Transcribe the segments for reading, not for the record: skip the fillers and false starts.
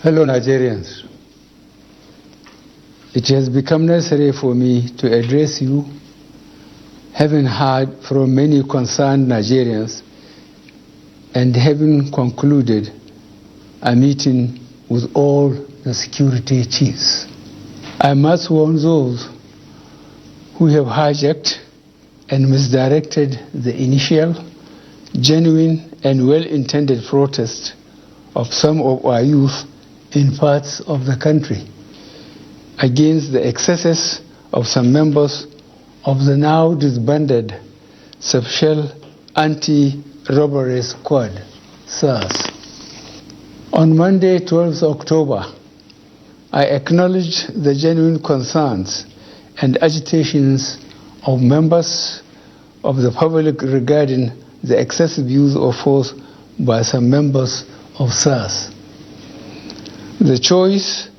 Fellow Nigerians, it has become necessary for me to address you, having heard from many concerned Nigerians and having concluded a meeting with all the security chiefs. I must warn those who have hijacked and misdirected the initial, genuine and well-intended protest of some of our youth in parts of the country against the excesses of some members of the now disbanded Special Anti-Robbery Squad, SARS. On Monday, 12th October, I acknowledged the genuine concerns and agitations of members of the public regarding the excessive use of force by some members of SARS. The choice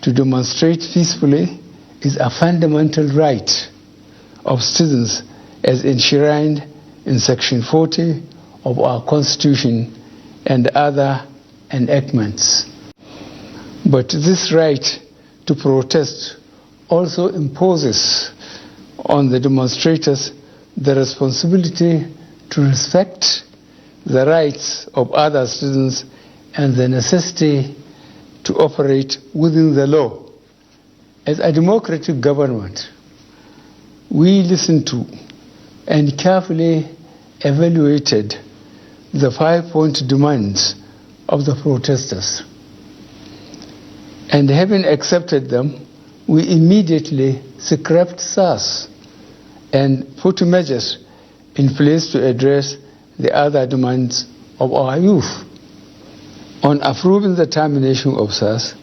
to demonstrate peacefully is a fundamental right of citizens as enshrined in Section 40 of our Constitution and other enactments. But this right to protest also imposes on the demonstrators the responsibility to respect the rights of other citizens and the necessity to operate within the law. As a democratic government, we listened to and carefully evaluated the 5-point demands of the protesters. And having accepted them, we immediately scrapped SARS and put measures in place to address the other demands of our youth. On approving the termination of SARS,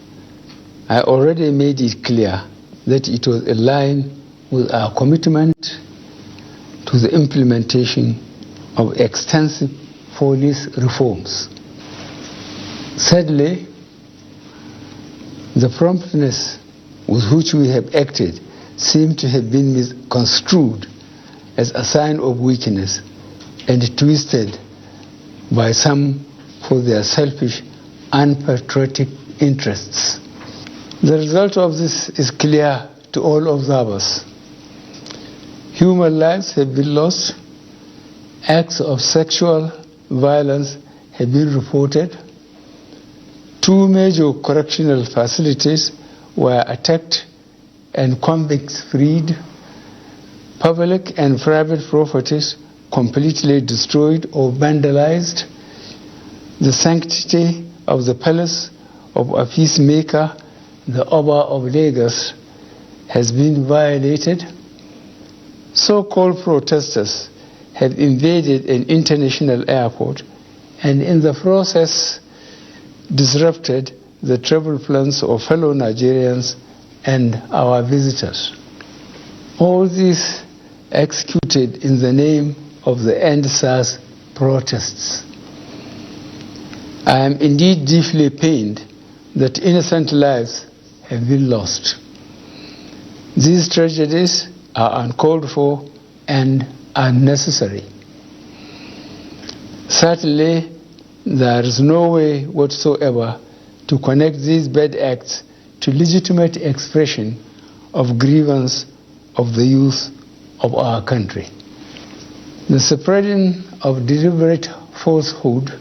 I already made it clear that it was in line with our commitment to the implementation of extensive police reforms. Sadly, the promptness with which we have acted seemed to have been misconstrued as a sign of weakness and twisted by some for their selfish, unpatriotic interests. The result of this is clear to all observers. Human lives have been lost, acts of sexual violence have been reported, 2 major correctional facilities were attacked and convicts freed, public and private properties completely destroyed or vandalized, the sanctity of the palace of a peacemaker, the Oba of Lagos, has been violated. So-called protesters have invaded an international airport and in the process disrupted the travel plans of fellow Nigerians and our visitors. All this executed in the name of the End SARS protests. I am indeed deeply pained that innocent lives have been lost. These tragedies are uncalled for and unnecessary. Certainly, there is no way whatsoever to connect these bad acts to legitimate expression of grievance of the youth of our country. The spreading of deliberate falsehood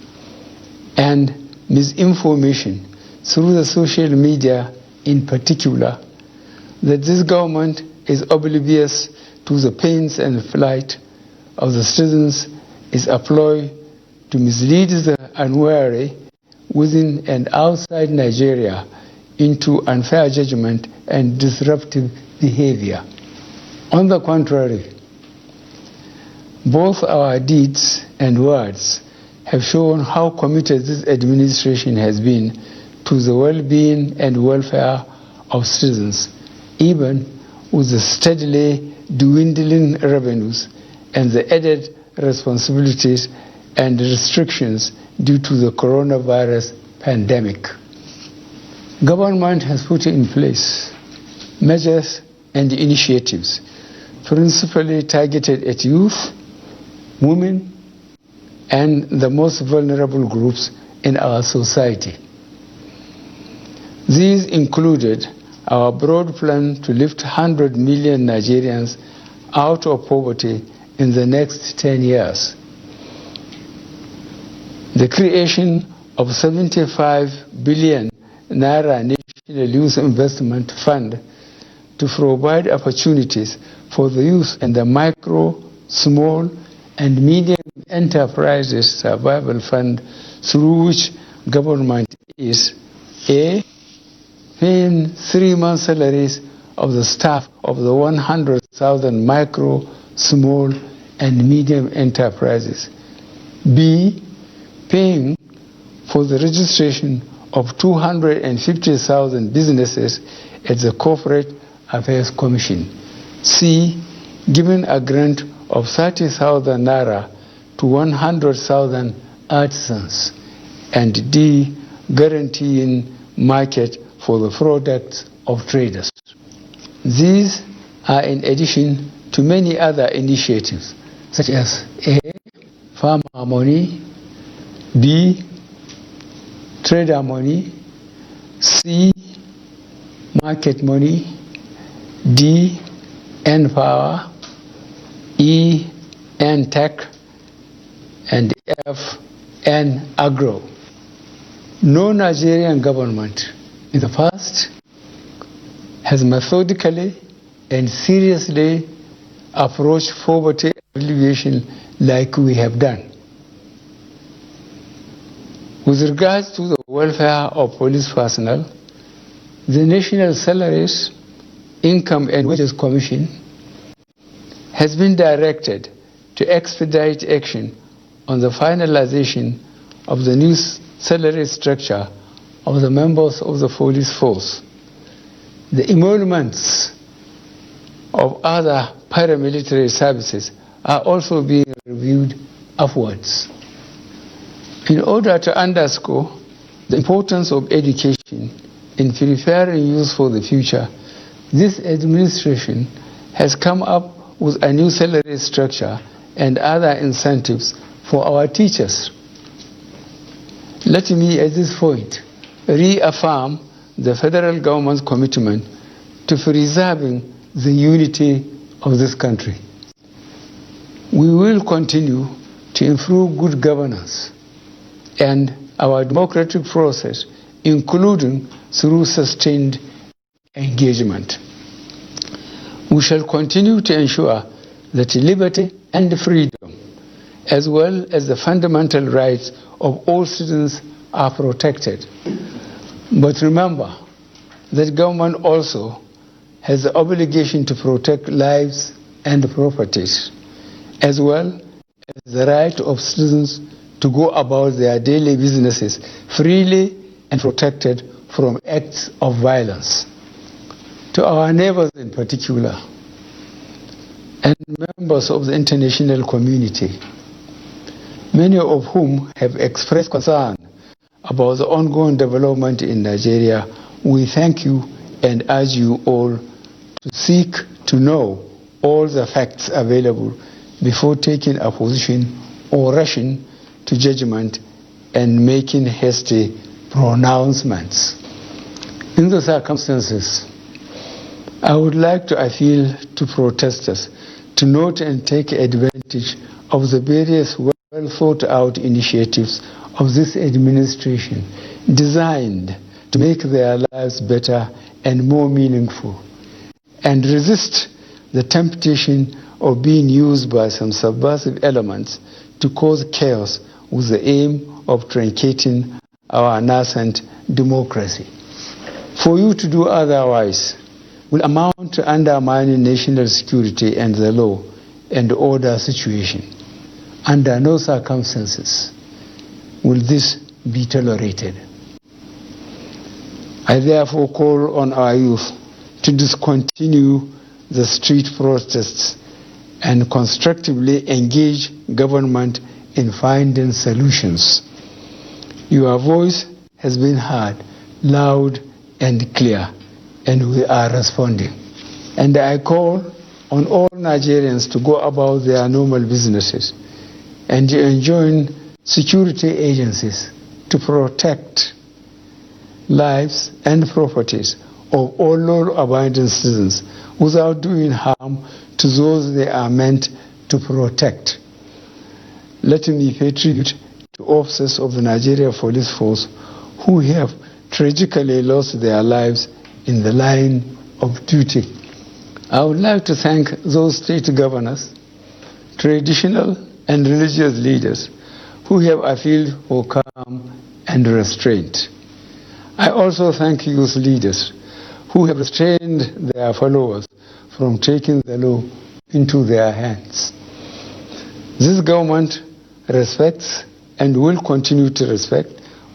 and misinformation through the social media in particular, that this government is oblivious to the pains and plight of the citizens is a ploy to mislead the unwary within and outside Nigeria into unfair judgment and disruptive behavior. On the contrary, both our deeds and words have shown how committed this administration has been to the well-being and welfare of citizens, even with the steadily dwindling revenues and the added responsibilities and restrictions due to the coronavirus pandemic. Government has put in place measures and initiatives principally targeted at youth, women, and the most vulnerable groups in our society. These included our broad plan to lift 100 million Nigerians out of poverty in the next 10 years, the creation of 75 billion Naira National Youth Investment Fund to provide opportunities for the youth and the micro, small, and medium enterprises survival fund, through which government is A, paying 3 months' salaries of the staff of the 100,000 micro, small, and medium enterprises. B, paying for the registration of 250,000 businesses at the Corporate Affairs Commission. C, giving a grant of 30,000 Naira to 100,000 artisans. And D, guaranteeing market for the products of traders. These are in addition to many other initiatives, such as A, farmer money, B, trader money, C, market money, D, N-Power, E, N-Tech, and F, N-Agro. No Nigerian government in the past has methodically and seriously approached poverty alleviation like we have done. With regards to the welfare of police personnel, the National Salaries, Income and Wages Commission has been directed to expedite action on the finalization of the new salary structure of the members of the police force. The emoluments of other paramilitary services are also being reviewed upwards. In order to underscore the importance of education in preparing youth for the future, this administration has come up with a new salary structure and other incentives for our teachers. Let me at this point reaffirm the federal government's commitment to preserving the unity of this country. We will continue to improve good governance and our democratic process, including through sustained engagement. We shall continue to ensure that liberty and freedom, as well as the fundamental rights of all citizens, are protected. But remember that government also has the obligation to protect lives and properties, as well as the right of citizens to go about their daily businesses freely and protected from acts of violence. To our neighbors in particular, and members of the international community, many of whom have expressed concern about the ongoing development in Nigeria, we thank you and urge you all to seek to know all the facts available before taking a position or rushing to judgment and making hasty pronouncements. In the circumstances, I would like to appeal to protesters to note and take advantage of the various well thought out initiatives of this administration designed to make their lives better and more meaningful, and resist the temptation of being used by some subversive elements to cause chaos with the aim of truncating our nascent democracy. For you to do otherwise will amount to undermining national security and the law and order situation. Under no circumstances will this be tolerated. I therefore call on our youth to discontinue the street protests and constructively engage government in finding solutions. Your voice has been heard loud and clear, and we are responding. And I call on all Nigerians to go about their normal businesses and to enjoin security agencies to protect lives and properties of all law-abiding citizens without doing harm to those they are meant to protect. Let me pay tribute to officers of the Nigeria Police Force who have tragically lost their lives in the line of duty. I would like to thank those state governors, traditional and religious leaders who have appealed for calm and restraint. I also thank youth leaders who have restrained their followers from taking the law into their hands. This government respects and will continue to respect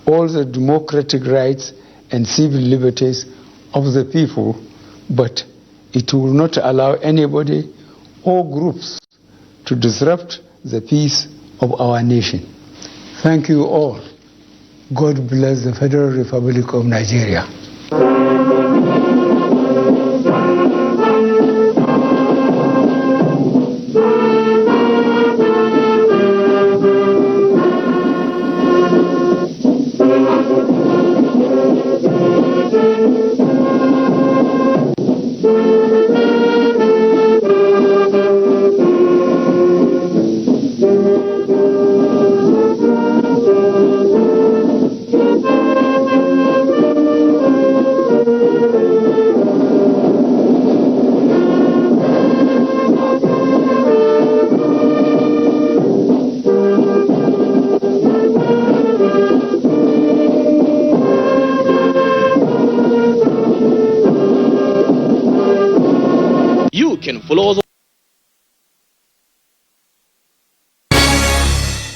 all the democratic rights and civil liberties of the people, but it will not allow anybody or groups to disrupt the peace of our nation. Thank you all. God bless the Federal Republic of Nigeria. You can follow us